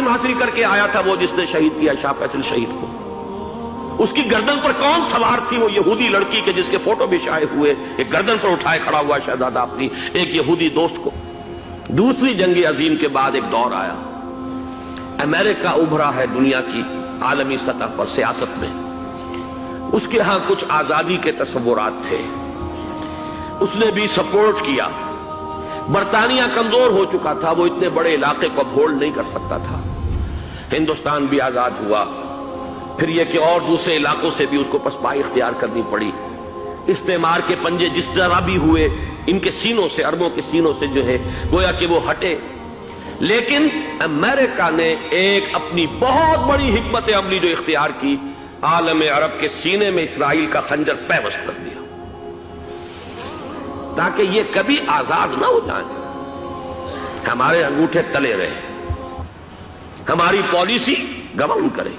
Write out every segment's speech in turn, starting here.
تعلیم حاصل کر کے آیا تھا وہ جس نے شہید کیا شاہ فیصل شہید کو؟ اس کی گردن پر کون سوار تھی؟ وہ یہودی لڑکی کے جس کے فوٹو بھی شائع ہوئے، ایک گردن پر اٹھائے کھڑا ہوا شہزادہ اپنی ایک یہودی دوست کو۔ دوسری جنگ عظیم کے بعد ایک دور آیا، امریکہ ابھرا ہے دنیا کی عالمی سطح پر سیاست میں، اس کے ہاں کچھ آزادی کے تصورات تھے، اس نے بھی سپورٹ کیا۔ برطانیہ کمزور ہو چکا تھا، وہ اتنے بڑے علاقے کو ہولڈ نہیں کر سکتا تھا۔ ہندوستان بھی آزاد ہوا، پھر یہ کہ اور دوسرے علاقوں سے بھی اس کو پسپائی اختیار کرنی پڑی۔ استعمار کے پنجے جس طرح بھی ہوئے ان کے سینوں سے، عربوں کے سینوں سے جو ہے گویا کہ وہ ہٹے، لیکن امریکہ نے ایک اپنی بہت بڑی حکمت عملی جو اختیار کی، عالم عرب کے سینے میں اسرائیل کا خنجر پیوست کر دیا تاکہ یہ کبھی آزاد نہ ہو جائیں، ہمارے انگوٹھے تلے رہے، ہماری پالیسی گورن کرے۔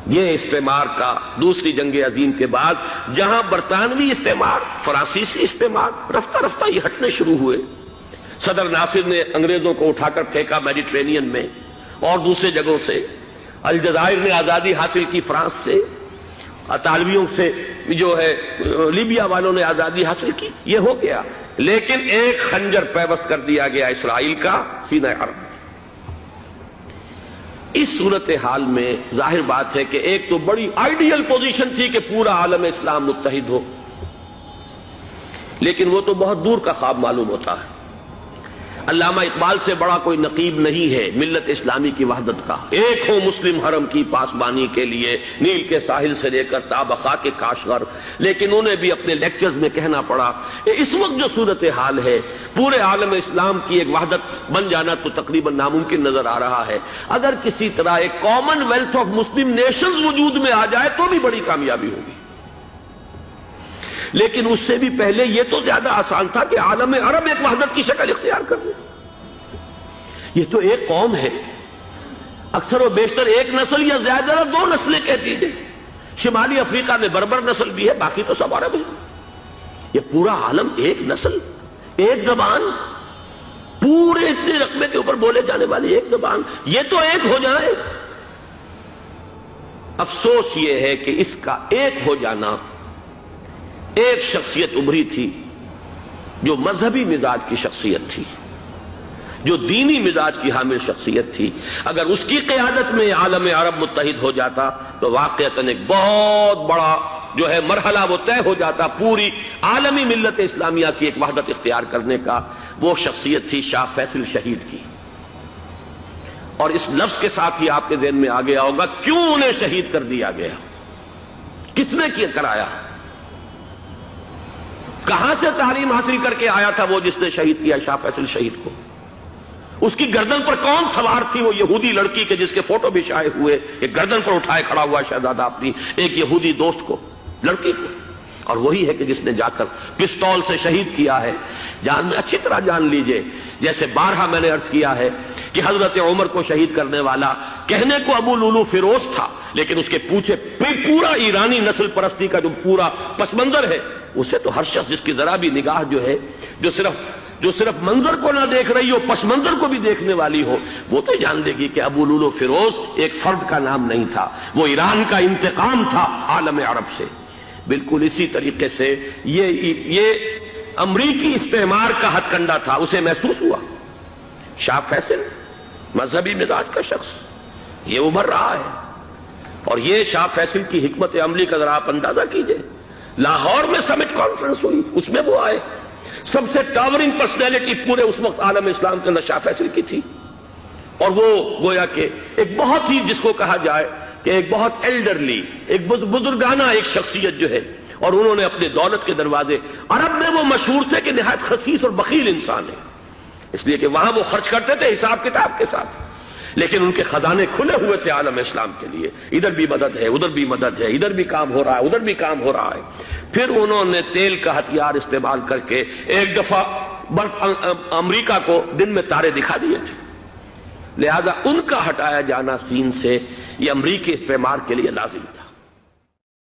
یہ استعمار کا دوسری جنگ عظیم کے بعد جہاں برطانوی استعمار، فرانسیسی استعمار رفتہ رفتہ یہ ہٹنے شروع ہوئے، صدر ناصر نے انگریزوں کو اٹھا کر پھینکا میڈیٹرینین میں اور دوسرے جگہوں سے، الجزائر نے آزادی حاصل کی فرانس سے، اطالویوں سے جو ہے لیبیا والوں نے آزادی حاصل کی، یہ ہو گیا، لیکن ایک خنجر پیوست کر دیا گیا اسرائیل کا سینہ عرب میں۔ اس صورتحال میں ظاہر بات ہے کہ ایک تو بڑی آئیڈیل پوزیشن تھی کہ پورا عالم اسلام متحد ہو، لیکن وہ تو بہت دور کا خواب معلوم ہوتا ہے۔ علامہ اقبال سے بڑا کوئی نقیب نہیں ہے ملت اسلامی کی وحدت کا، ایک ہو مسلم حرم کی پاسبانی کے لیے نیل کے ساحل سے لے کر تا بخاک کاشغر، لیکن انہیں بھی اپنے لیکچرز میں کہنا پڑا کہ اس وقت جو صورتحال ہے پورے عالم اسلام کی ایک وحدت بن جانا تو تقریباً ناممکن نظر آ رہا ہے۔ اگر کسی طرح ایک common wealth of Muslim nations وجود میں آ جائے تو بھی بڑی کامیابی ہوگی، لیکن اس سے بھی پہلے یہ تو زیادہ آسان تھا کہ عالم عرب ایک وحدت کی شکل اختیار کر لے۔ یہ تو ایک قوم ہے، اکثر و بیشتر ایک نسل یا زیادہ دو نسلیں کہہ دیجئے، شمالی افریقہ میں بربر نسل بھی ہے، باقی تو سب عرب ہے۔ یہ پورا عالم ایک نسل، ایک زبان، پورے اتنے رقبے کے اوپر بولے جانے والی ایک زبان، یہ تو ایک ہو جائے۔ افسوس یہ ہے کہ اس کا ایک ہو جانا، ایک شخصیت ابھری تھی جو مذہبی مزاج کی شخصیت تھی، جو دینی مزاج کی حامل شخصیت تھی، اگر اس کی قیادت میں عالم عرب متحد ہو جاتا تو واقعتاً ایک بہت بڑا جو ہے مرحلہ وہ طے ہو جاتا پوری عالمی ملت اسلامیہ کی ایک وحدت اختیار کرنے کا۔ وہ شخصیت تھی شاہ فیصل شہید کی، اور اس لفظ کے ساتھ ہی آپ کے ذہن میں آ گیا ہوگا کیوں انہیں شہید کر دیا گیا، کس نے کیا کرایا، کہاں سے تعلیم حاصل کر کے آیا تھا وہ جس نے شہید کیا شاہ فیصل شہید کو؟ اس کی گردن پر کون سوار تھی؟ وہ یہودی لڑکی کے جس کے فوٹو بھی شائع ہوئے، ایک گردن پر اٹھائے کھڑا ہوا شہزادہ اپنی ایک یہودی دوست کو، لڑکی کو، اور وہی ہے کہ جس نے جا کر پستول سے شہید کیا ہے۔ جان میں اچھی طرح جان لیجئے، جیسے بارہا میں نے عرض کیا ہے کہ حضرت عمر کو شہید کرنے والا کہنے کو ابو لولو فیروز تھا، لیکن اس کے پیچھے پورا ایرانی نسل پرستی کا جو پورا پس منظر ہے، اسے تو ہر شخص جس کی ذرا بھی نگاہ جو ہے جو صرف منظر کو نہ دیکھ رہی ہو، پس منظر کو بھی دیکھنے والی ہو، وہ تو جان لے گی کہ ابو لولو فیروز ایک فرد کا نام نہیں تھا، وہ ایران کا انتقام تھا عالم عرب سے۔ بالکل اسی طریقے سے یہ امریکی استعمار کا ہتھ کنڈا تھا، اسے محسوس ہوا۔ شاہ فیصل مذہبی مزاج کا شخص یہ ابھر رہا ہے، اور یہ شاہ فیصل کی حکمت عملی کا ذرا آپ اندازہ کیجئے۔ لاہور میں سمٹ کانفرنس ہوئی، اس میں وہ آئے، سب سے ٹاورنگ پرسنالٹی پورے اس وقت عالم اسلام کے اندر شاہ فیصل کی تھی، اور وہ گویا کہ ایک بہت ہی جس کو کہا جائے کہ ایک بہت ایلڈرلی، ایک بزرگانہ ایک شخصیت جو ہے، اور انہوں نے اپنے دولت کے دروازے، عرب میں وہ مشہور تھے کہ نہایت خسیس اور بخیل انسان ہے، اس لیے کہ وہاں وہ خرچ کرتے تھے حساب کتاب کے ساتھ، لیکن ان کے خزانے کھلے ہوئے تھے عالم اسلام کے لیے، ادھر بھی مدد ہے، ادھر بھی مدد ہے، ادھر بھی کام ہو رہا ہے، ادھر بھی کام ہو رہا ہے۔ پھر انہوں نے تیل کا ہتھیار استعمال کر کے ایک دفعہ امریکہ کو دن میں تارے دکھا دیے تھے، لہذا ان کا ہٹایا جانا سین سے یہ امریکی استعمار کے لیے لازم تھا۔